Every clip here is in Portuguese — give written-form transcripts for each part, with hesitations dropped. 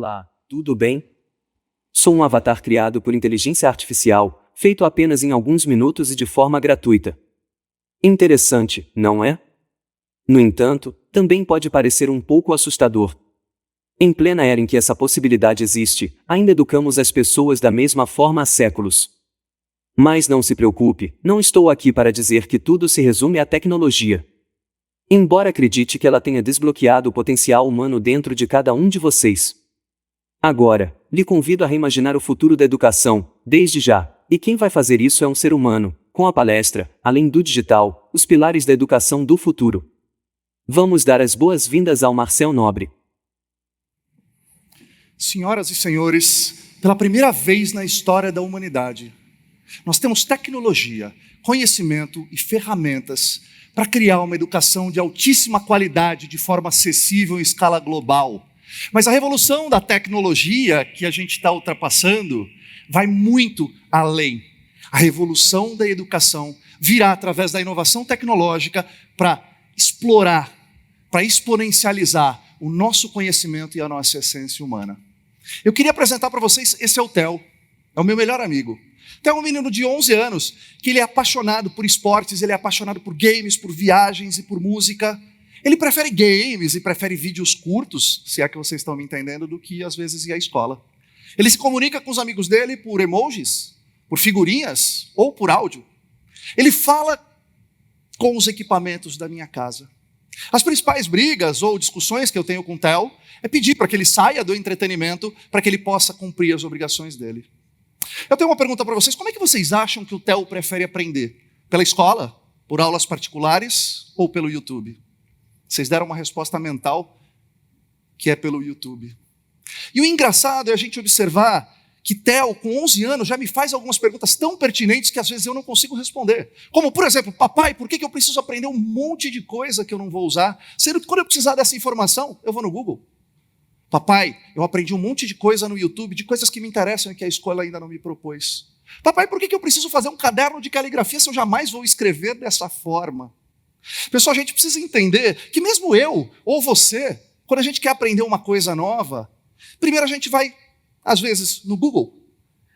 Olá, tudo bem? Sou um avatar criado por inteligência artificial, feito apenas em alguns minutos e de forma gratuita. Interessante, não é? No entanto, também pode parecer um pouco assustador. Em plena era em que essa possibilidade existe, ainda educamos as pessoas da mesma forma há séculos. Mas não se preocupe, não estou aqui para dizer que tudo se resume à tecnologia. Embora acredite que ela tenha desbloqueado o potencial humano dentro de cada um de vocês. Agora, lhe convido a reimaginar o futuro da educação, desde já, e quem vai fazer isso é um ser humano, com a palestra, além do digital, os pilares da educação do futuro. Vamos dar as boas-vindas ao Marcel Nobre. Senhoras e senhores, pela primeira vez na história da humanidade, nós temos tecnologia, conhecimento e ferramentas para criar uma educação de altíssima qualidade de forma acessível em escala global. Mas a revolução da tecnologia que a gente está ultrapassando vai muito além. A revolução da educação virá através da inovação tecnológica para explorar, para exponencializar o nosso conhecimento e a nossa essência humana. Eu queria apresentar para vocês, esse é o Theo, é o meu melhor amigo. Theo é um menino de 11 anos, que ele é apaixonado por esportes, ele é apaixonado por games, por viagens e por música. Ele prefere games e prefere vídeos curtos, se é que vocês estão me entendendo, do que às vezes ir à escola. Ele se comunica com os amigos dele por emojis, por figurinhas ou por áudio. Ele fala com os equipamentos da minha casa. As principais brigas ou discussões que eu tenho com o Theo é pedir para que ele saia do entretenimento para que ele possa cumprir as obrigações dele. Eu tenho uma pergunta para vocês: como é que vocês acham que o Theo prefere aprender? Pela escola? Por aulas particulares? Ou pelo YouTube? Vocês deram uma resposta mental que é pelo YouTube. E o engraçado é a gente observar que Theo, com 11 anos, já me faz algumas perguntas tão pertinentes que às vezes eu não consigo responder. Como, por exemplo, papai, por que eu preciso aprender um monte de coisa que eu não vou usar? Sendo que quando eu precisar dessa informação, eu vou no Google. Papai, eu aprendi um monte de coisa no YouTube, de coisas que me interessam e que a escola ainda não me propôs. Papai, por que eu preciso fazer um caderno de caligrafia se eu jamais vou escrever dessa forma? Pessoal, a gente precisa entender que mesmo eu ou você, quando a gente quer aprender uma coisa nova, primeiro a gente vai, às vezes, no Google.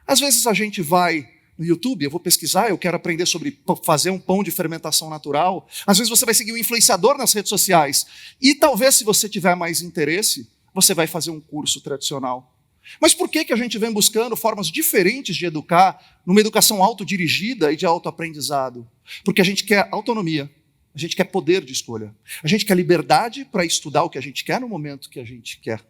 Às vezes a gente vai no YouTube, eu vou pesquisar, eu quero aprender sobre fazer um pão de fermentação natural. Às vezes você vai seguir um influenciador nas redes sociais. E talvez, se você tiver mais interesse, você vai fazer um curso tradicional. Mas por que a gente vem buscando formas diferentes de educar, numa educação autodirigida e de autoaprendizado? Porque a gente quer autonomia, a gente quer poder de escolha, a gente quer liberdade para estudar o que a gente quer no momento que a gente quer.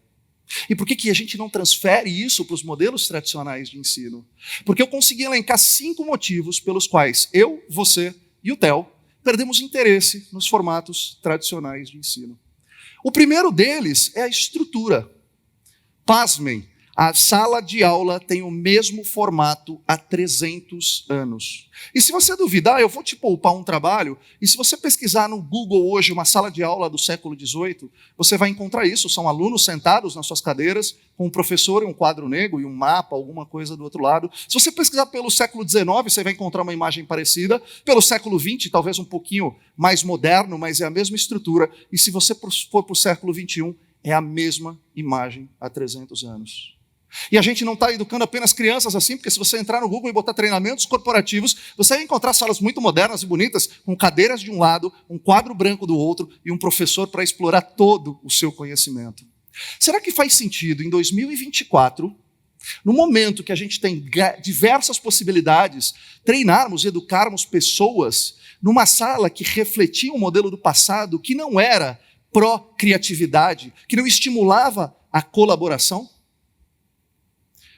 E por que a gente não transfere isso para os modelos tradicionais de ensino? Porque eu consegui elencar 5 motivos pelos quais eu, você e o Theo perdemos interesse nos formatos tradicionais de ensino. O primeiro deles é a estrutura. Pasmem, a sala de aula tem o mesmo formato há 300 anos. E se você duvidar, eu vou te poupar um trabalho, e se você pesquisar no Google hoje uma sala de aula do século XVIII, você vai encontrar isso. São alunos sentados nas suas cadeiras, com um professor e um quadro negro e um mapa, alguma coisa do outro lado. Se você pesquisar pelo século XIX, você vai encontrar uma imagem parecida. Pelo século XX, talvez um pouquinho mais moderno, mas é a mesma estrutura. E se você for para o século XXI, é a mesma imagem há 300 anos. E a gente não está educando apenas crianças assim, porque se você entrar no Google e botar treinamentos corporativos, você vai encontrar salas muito modernas e bonitas, com cadeiras de um lado, um quadro branco do outro e um professor para explorar todo o seu conhecimento. Será que faz sentido, em 2024, no momento que a gente tem diversas possibilidades, treinarmos e educarmos pessoas numa sala que refletia um modelo do passado que não era pró-criatividade, que não estimulava a colaboração?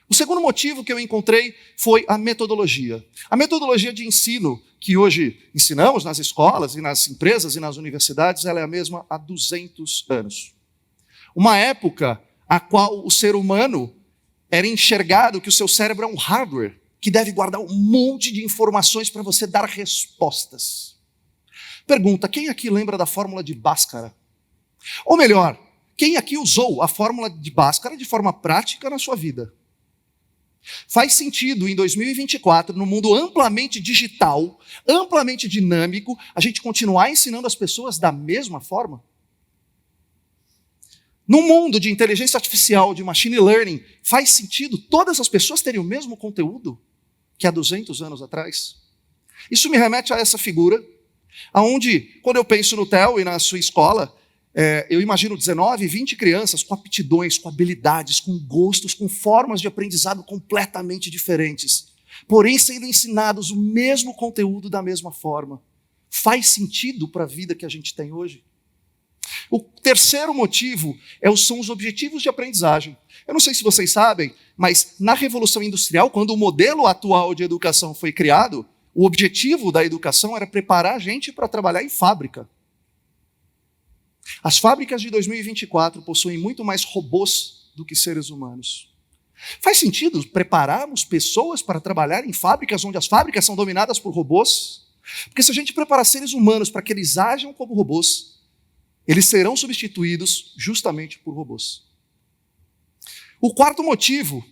O segundo motivo que eu encontrei foi a metodologia. A metodologia de ensino que hoje ensinamos nas escolas e nas empresas e nas universidades, ela é a mesma há 200 anos. Uma época a qual o ser humano era enxergado que o seu cérebro é um hardware que deve guardar um monte de informações para você dar respostas. Pergunta: quem aqui lembra da fórmula de Bhaskara? Ou melhor, quem aqui usou a fórmula de Bhaskara de forma prática na sua vida? Faz sentido, em 2024, no mundo amplamente digital, amplamente dinâmico, a gente continuar ensinando as pessoas da mesma forma? No mundo de inteligência artificial, de machine learning, faz sentido todas as pessoas terem o mesmo conteúdo que há 200 anos atrás? Isso me remete a essa figura, onde, quando eu penso no Theo e na sua escola, eu imagino 19, 20 crianças com aptidões, com habilidades, com gostos, com formas de aprendizado completamente diferentes, porém sendo ensinados o mesmo conteúdo da mesma forma. Faz sentido para a vida que a gente tem hoje? O terceiro motivo são os objetivos de aprendizagem. Eu não sei se vocês sabem, mas na Revolução Industrial, quando o modelo atual de educação foi criado, o objetivo da educação era preparar a gente para trabalhar em fábrica. As fábricas de 2024 possuem muito mais robôs do que seres humanos. Faz sentido prepararmos pessoas para trabalhar em fábricas onde as fábricas são dominadas por robôs? Porque se a gente preparar seres humanos para que eles ajam como robôs, eles serão substituídos justamente por robôs. O quarto motivo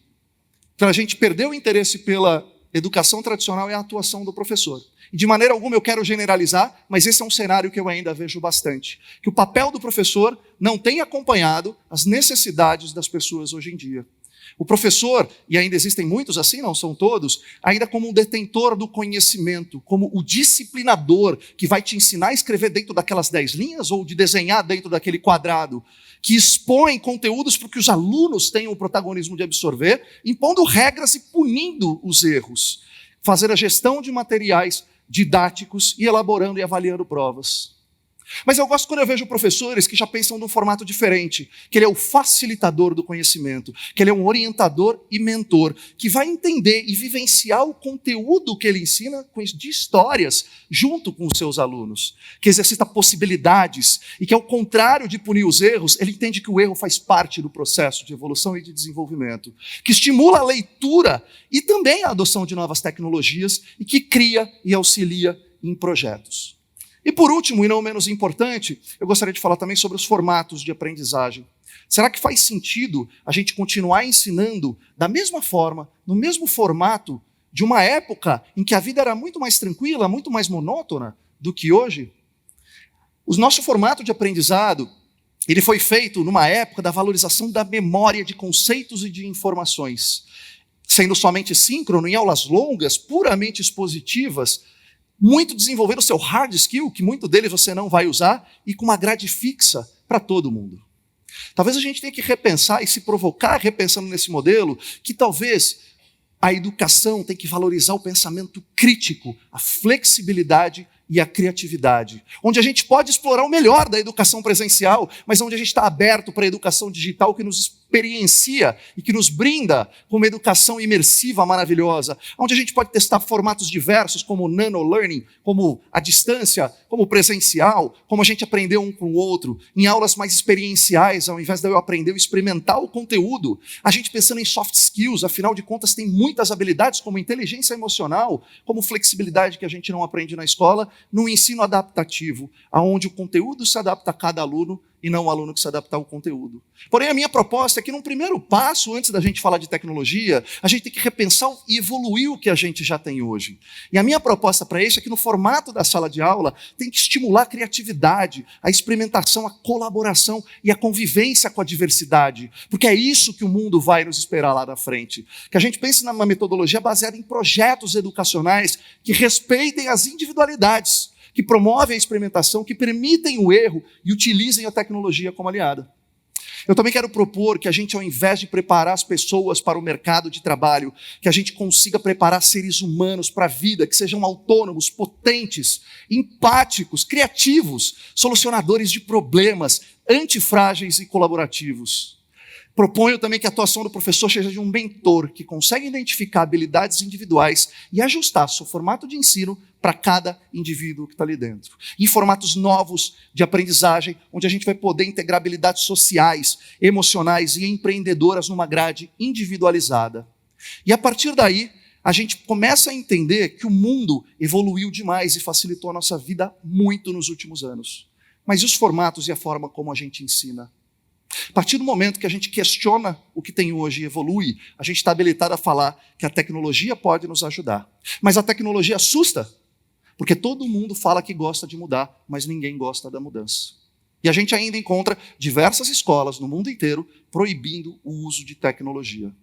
para a gente perder o interesse pela educação tradicional é a atuação do professor. E de maneira alguma eu quero generalizar, mas esse é um cenário que eu ainda vejo bastante. Que o papel do professor não tem acompanhado as necessidades das pessoas hoje em dia. O professor, e ainda existem muitos assim, não são todos, ainda como um detentor do conhecimento, como o disciplinador que vai te ensinar a escrever dentro daquelas 10 linhas ou de desenhar dentro daquele quadrado, que expõe conteúdos para que os alunos tenham o protagonismo de absorver, impondo regras e punindo os erros, fazer a gestão de materiais didáticos e elaborando e avaliando provas. Mas eu gosto quando eu vejo professores que já pensam num formato diferente, que ele é o facilitador do conhecimento, que ele é um orientador e mentor, que vai entender e vivenciar o conteúdo que ele ensina de histórias junto com os seus alunos, que exercita possibilidades e que, ao contrário de punir os erros, ele entende que o erro faz parte do processo de evolução e de desenvolvimento, que estimula a leitura e também a adoção de novas tecnologias e que cria e auxilia em projetos. E por último, e não menos importante, eu gostaria de falar também sobre os formatos de aprendizagem. Será que faz sentido a gente continuar ensinando da mesma forma, no mesmo formato, de uma época em que a vida era muito mais tranquila, muito mais monótona do que hoje? O nosso formato de aprendizado, ele foi feito numa época da valorização da memória de conceitos e de informações, sendo somente síncrono, em aulas longas, puramente expositivas, muito desenvolver o seu hard skill, que muito deles você não vai usar, e com uma grade fixa para todo mundo. Talvez a gente tenha que repensar e se provocar repensando nesse modelo, que talvez a educação tem que valorizar o pensamento crítico, a flexibilidade e a criatividade, onde a gente pode explorar o melhor da educação presencial, mas onde a gente está aberto para a educação digital que nos experiencia e que nos brinda com uma educação imersiva maravilhosa, onde a gente pode testar formatos diversos, como o nano-learning, como a distância, como o presencial, como a gente aprender um com o outro, em aulas mais experienciais, ao invés de eu aprender, eu experimentar o conteúdo, a gente pensando em soft skills, afinal de contas tem muitas habilidades, como inteligência emocional, como flexibilidade que a gente não aprende na escola, no ensino adaptativo, onde o conteúdo se adapta a cada aluno e não o aluno que se adapta ao conteúdo. Porém, a minha proposta é que, num primeiro passo, antes da gente falar de tecnologia, a gente tem que repensar e evoluir o que a gente já tem hoje. E a minha proposta para isso é que, no formato da sala de aula, tem que estimular a criatividade, a experimentação, a colaboração e a convivência com a diversidade, porque é isso que o mundo vai nos esperar lá na frente. Que a gente pense numa metodologia baseada em projetos educacionais que respeitem as individualidades, que promovem a experimentação, que permitem o erro e utilizem a tecnologia como aliada. Eu também quero propor que a gente, ao invés de preparar as pessoas para o mercado de trabalho, que a gente consiga preparar seres humanos para a vida, que sejam autônomos, potentes, empáticos, criativos, solucionadores de problemas, antifrágeis e colaborativos. Proponho também que a atuação do professor seja de um mentor que consegue identificar habilidades individuais e ajustar seu formato de ensino para cada indivíduo que está ali dentro. Em formatos novos de aprendizagem, onde a gente vai poder integrar habilidades sociais, emocionais e empreendedoras numa grade individualizada. E a partir daí, a gente começa a entender que o mundo evoluiu demais e facilitou a nossa vida muito nos últimos anos. Mas e os formatos e a forma como a gente ensina? A partir do momento que a gente questiona o que tem hoje e evolui, a gente está habilitado a falar que a tecnologia pode nos ajudar. Mas a tecnologia assusta, porque todo mundo fala que gosta de mudar, mas ninguém gosta da mudança. E a gente ainda encontra diversas escolas no mundo inteiro proibindo o uso de tecnologia.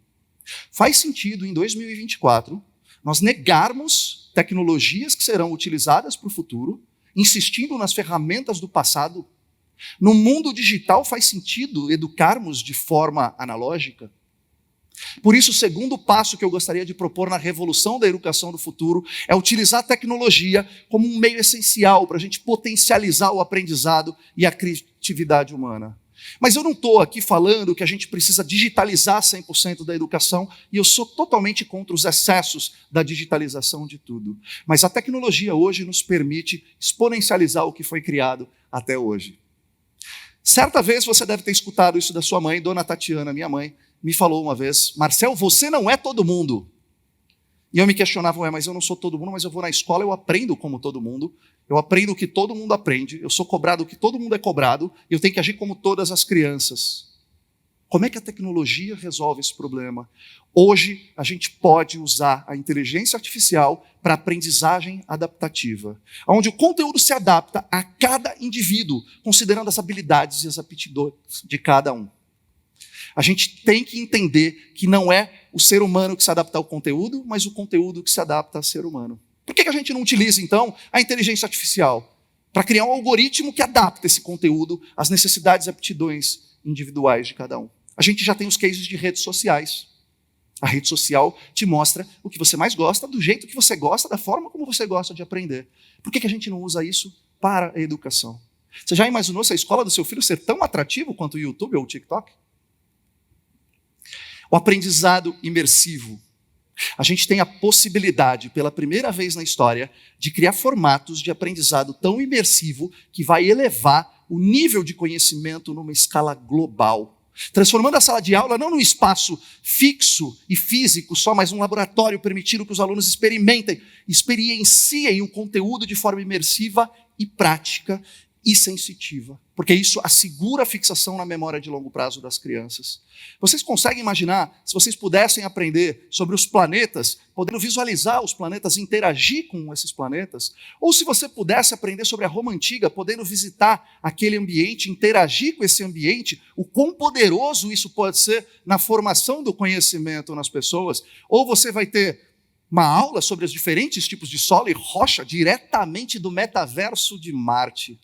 Faz sentido, em 2024, nós negarmos tecnologias que serão utilizadas para o futuro, insistindo nas ferramentas do passado? No mundo digital faz sentido educarmos de forma analógica? Por isso, o segundo passo que eu gostaria de propor na revolução da educação do futuro é utilizar a tecnologia como um meio essencial para a gente potencializar o aprendizado e a criatividade humana. Mas eu não estou aqui falando que a gente precisa digitalizar 100% da educação, e eu sou totalmente contra os excessos da digitalização de tudo. Mas a tecnologia hoje nos permite exponencializar o que foi criado até hoje. Certa vez você deve ter escutado isso da sua mãe, Dona Tatiana, minha mãe, me falou uma vez: Marcel, você não é todo mundo. E eu me questionava: mas eu não sou todo mundo, mas eu vou na escola, eu aprendo como todo mundo, eu aprendo o que todo mundo aprende, eu sou cobrado o que todo mundo é cobrado, e eu tenho que agir como todas as crianças. Como é que a tecnologia resolve esse problema? Hoje, a gente pode usar a inteligência artificial para aprendizagem adaptativa, onde o conteúdo se adapta a cada indivíduo, considerando as habilidades e as aptidões de cada um. A gente tem que entender que não é o ser humano que se adapta ao conteúdo, mas o conteúdo que se adapta ao ser humano. Por que a gente não utiliza, então, a inteligência artificial? Para criar um algoritmo que adapta esse conteúdo às necessidades e aptidões individuais de cada um. A gente já tem os cases de redes sociais. A rede social te mostra o que você mais gosta, do jeito que você gosta, da forma como você gosta de aprender. Por que a gente não usa isso para a educação? Você já imaginou se a escola do seu filho ser tão atrativo quanto o YouTube ou o TikTok? O aprendizado imersivo. A gente tem a possibilidade, pela primeira vez na história, de criar formatos de aprendizado tão imersivo que vai elevar o nível de conhecimento numa escala global. Transformando a sala de aula não num espaço fixo e físico só, mas um laboratório permitindo que os alunos experienciem o conteúdo de forma imersiva e prática e sensitiva, porque isso assegura a fixação na memória de longo prazo das crianças. Vocês conseguem imaginar, se vocês pudessem aprender sobre os planetas, podendo visualizar os planetas, interagir com esses planetas? Ou se você pudesse aprender sobre a Roma Antiga, podendo visitar aquele ambiente, interagir com esse ambiente, o quão poderoso isso pode ser na formação do conhecimento nas pessoas? Ou você vai ter uma aula sobre os diferentes tipos de solo e rocha diretamente do metaverso de Marte.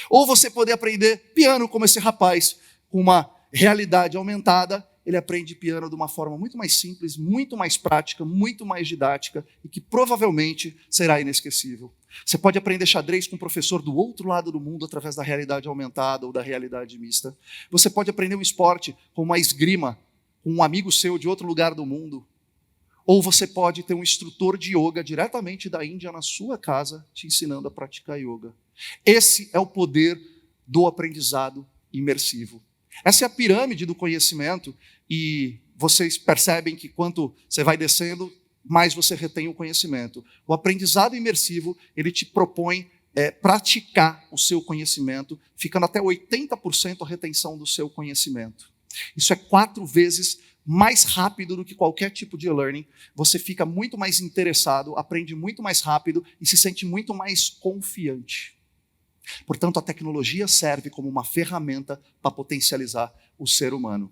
Ou você poder aprender piano como esse rapaz, com uma realidade aumentada, ele aprende piano de uma forma muito mais simples, muito mais prática, muito mais didática e que provavelmente será inesquecível. Você pode aprender xadrez com um professor do outro lado do mundo através da realidade aumentada ou da realidade mista. Você pode aprender um esporte com uma esgrima, com um amigo seu de outro lugar do mundo. Ou você pode ter um instrutor de yoga diretamente da Índia na sua casa, te ensinando a praticar yoga. Esse é o poder do aprendizado imersivo. Essa é a pirâmide do conhecimento, e vocês percebem que quanto você vai descendo, mais você retém o conhecimento. O aprendizado imersivo, ele te propõe praticar o seu conhecimento, ficando até 80% a retenção do seu conhecimento. Isso é 4 vezes mais rápido do que qualquer tipo de e-learning. Você fica muito mais interessado, aprende muito mais rápido e se sente muito mais confiante. Portanto, a tecnologia serve como uma ferramenta para potencializar o ser humano.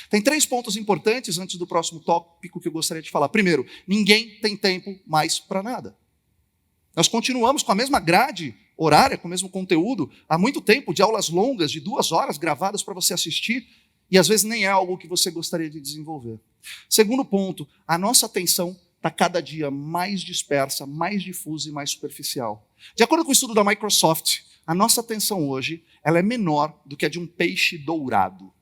Tem 3 pontos importantes antes do próximo tópico que eu gostaria de falar. Primeiro, ninguém tem tempo mais para nada. Nós continuamos com a mesma grade horária, com o mesmo conteúdo, há muito tempo, de aulas longas, de 2 horas gravadas para você assistir, e às vezes nem é algo que você gostaria de desenvolver. Segundo ponto, a nossa atenção está cada dia mais dispersa, mais difusa e mais superficial. De acordo com o estudo da Microsoft, a nossa atenção hoje ela é menor do que a de um peixe dourado.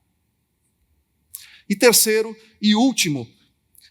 E terceiro e último,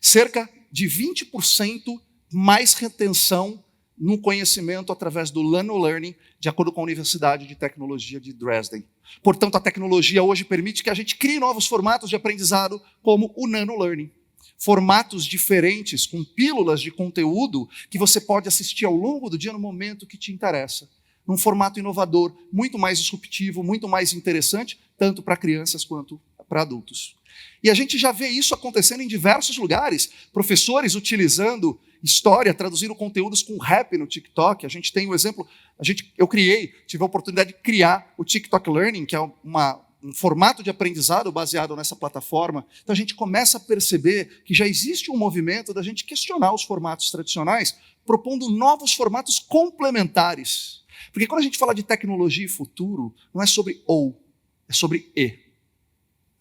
cerca de 20% mais retenção no conhecimento através do Nano-Learning, de acordo com a Universidade de Tecnologia de Dresden. Portanto, a tecnologia hoje permite que a gente crie novos formatos de aprendizado, como o Nano-Learning. Formatos diferentes, com pílulas de conteúdo que você pode assistir ao longo do dia no momento que te interessa. Num formato inovador, muito mais disruptivo, muito mais interessante, tanto para crianças quanto para adultos. E a gente já vê isso acontecendo em diversos lugares. Professores utilizando história, traduzindo conteúdos com rap no TikTok. A gente tem o exemplo, eu tive a oportunidade de criar o TikTok Learning, que é um formato de aprendizado baseado nessa plataforma. Então a gente começa a perceber que já existe um movimento da gente questionar os formatos tradicionais, propondo novos formatos complementares. Porque quando a gente fala de tecnologia e futuro, não é sobre ou, é sobre e.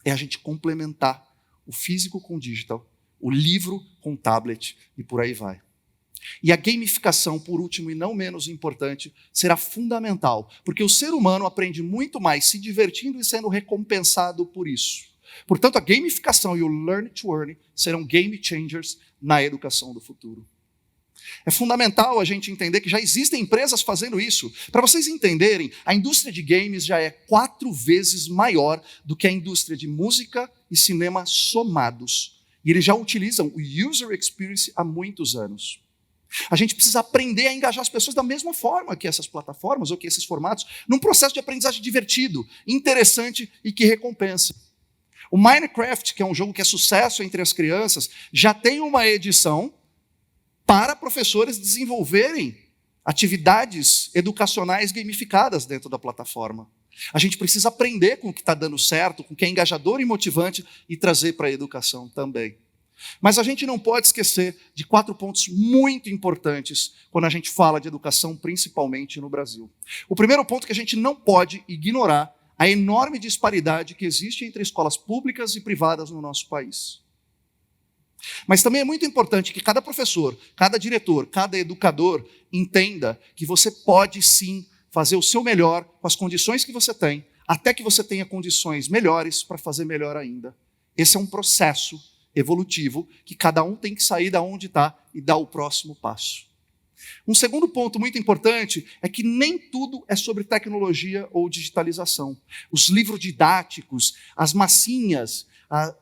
É a gente complementar o físico com o digital, o livro com o tablet e por aí vai. E a gamificação, por último e não menos importante, será fundamental, porque o ser humano aprende muito mais se divertindo e sendo recompensado por isso. Portanto, a gamificação e o Learn to Earn serão game changers na educação do futuro. É fundamental a gente entender que já existem empresas fazendo isso. Para vocês entenderem, a indústria de games já é 4 vezes maior do que a indústria de música e cinema somados. E eles já utilizam o User Experience há muitos anos. A gente precisa aprender a engajar as pessoas da mesma forma que essas plataformas ou que esses formatos, num processo de aprendizagem divertido, interessante e que recompensa. O Minecraft, que é um jogo que é sucesso entre as crianças, já tem uma edição para professores desenvolverem atividades educacionais gamificadas dentro da plataforma. A gente precisa aprender com o que está dando certo, com o que é engajador e motivante e trazer para a educação também. Mas a gente não pode esquecer de 4 pontos muito importantes quando a gente fala de educação, principalmente no Brasil. O primeiro ponto é que a gente não pode ignorar a enorme disparidade que existe entre escolas públicas e privadas no nosso país. Mas também é muito importante que cada professor, cada diretor, cada educador entenda que você pode sim fazer o seu melhor com as condições que você tem, até que você tenha condições melhores para fazer melhor ainda. Esse é um processo evolutivo que cada um tem que sair da onde está e dar o próximo passo. Um segundo ponto muito importante é que nem tudo é sobre tecnologia ou digitalização. Os livros didáticos, as massinhas, a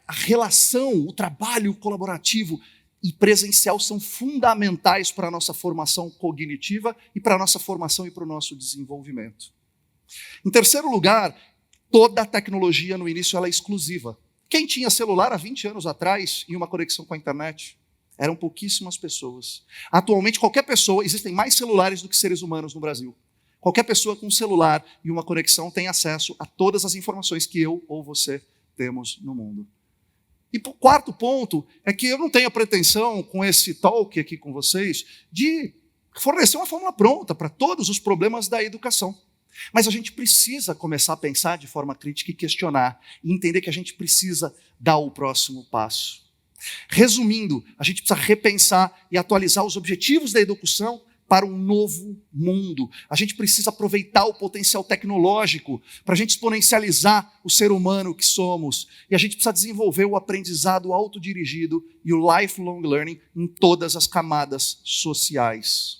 relação, o trabalho colaborativo e presencial são fundamentais para a nossa formação cognitiva e para a nossa formação e para o nosso desenvolvimento. Em terceiro lugar, toda a tecnologia no início ela é exclusiva. Quem tinha celular há 20 anos atrás e uma conexão com a internet? Eram pouquíssimas pessoas. Atualmente, qualquer pessoa, existem mais celulares do que seres humanos no Brasil. Qualquer pessoa com um celular e uma conexão tem acesso a todas as informações que eu ou você temos no mundo. E o quarto ponto é que eu não tenho a pretensão, com esse talk aqui com vocês, de fornecer uma fórmula pronta para todos os problemas da educação. Mas a gente precisa começar a pensar de forma crítica e questionar, e entender que a gente precisa dar o próximo passo. Resumindo, a gente precisa repensar e atualizar os objetivos da educação para um novo mundo. A gente precisa aproveitar o potencial tecnológico para a gente exponencializar o ser humano que somos. E a gente precisa desenvolver o aprendizado autodirigido e o lifelong learning em todas as camadas sociais.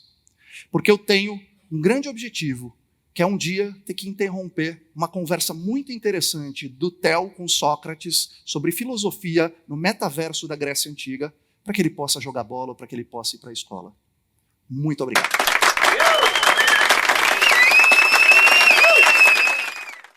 Porque eu tenho um grande objetivo, que é um dia ter que interromper uma conversa muito interessante do Theo com Sócrates sobre filosofia no metaverso da Grécia Antiga, para que ele possa jogar bola ou para que ele possa ir para a escola. Muito obrigado.